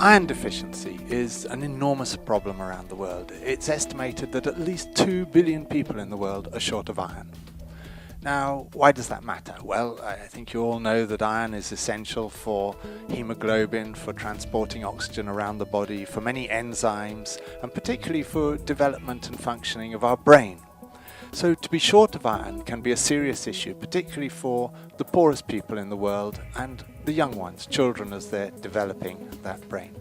Iron deficiency is an enormous problem around the world. It's estimated that at least 2 billion people in the world are short of iron. Now, why does that matter? Well, I think you all know that iron is essential for hemoglobin, for transporting oxygen around the body, for many enzymes, and particularly for development and functioning of our brain. So to be short of iron can be a serious issue, particularly for the poorest people in the world and the young ones, children, as they're developing that brain.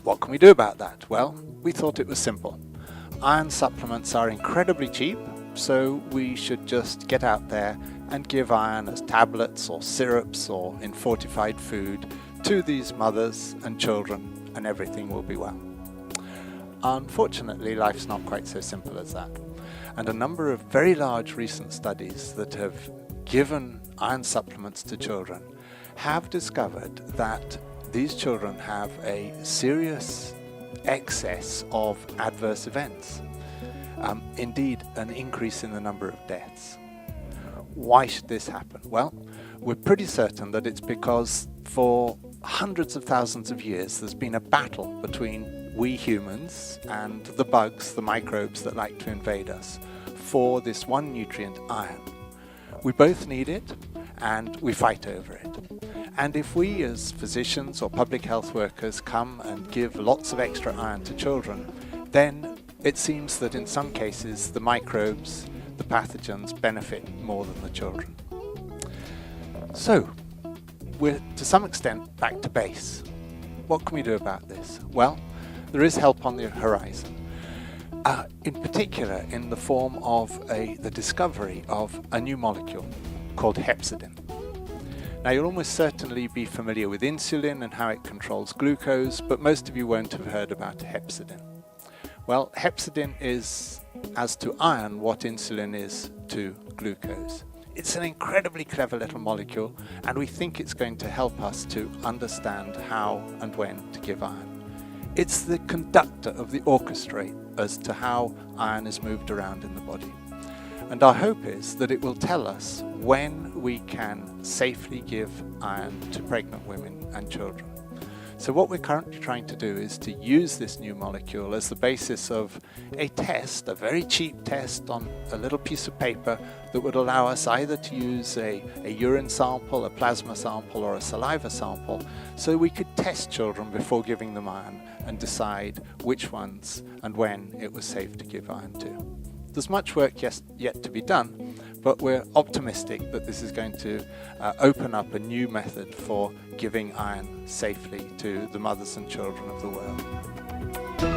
What can we do about that? Well, we thought it was simple. Iron supplements are incredibly cheap, so we should just get out there and give iron as tablets or syrups or in fortified food to these mothers and children, and everything will be well. Unfortunately, life's not quite so simple as that. And a number of very large recent studies that have given iron supplements to children have discovered that these children have a serious excess of adverse events. Indeed, an increase in the number of deaths. Why should this happen? Well, we're pretty certain that it's because for hundreds of thousands of years there's been a battle between we humans and the bugs, the microbes that like to invade us, for this one nutrient, iron. We both need it and we fight over it. And if we as physicians or public health workers come and give lots of extra iron to children, then it seems that in some cases the microbes, the pathogens, benefit more than the children. So, we're to some extent back to base. What can we do about this? Well, there is help on the horizon. In particular in the form of the discovery of a new molecule called hepcidin. Now, you'll almost certainly be familiar with insulin and how it controls glucose, but most of you won't have heard about hepcidin. Well, hepcidin is, as to iron, what insulin is to glucose. It's an incredibly clever little molecule, and we think it's going to help us to understand how and when to give iron. It's the conductor of the orchestra as to how iron is moved around in the body. And our hope is that it will tell us when we can safely give iron to pregnant women and children. So what we're currently trying to do is to use this new molecule as the basis of a test, a very cheap test on a little piece of paper that would allow us either to use a urine sample, a plasma sample, or a saliva sample, so we could test children before giving them iron and decide which ones and when it was safe to give iron to. There's much work yet to be done, but we're optimistic that this is going to open up a new method for giving iron safely to the mothers and children of the world.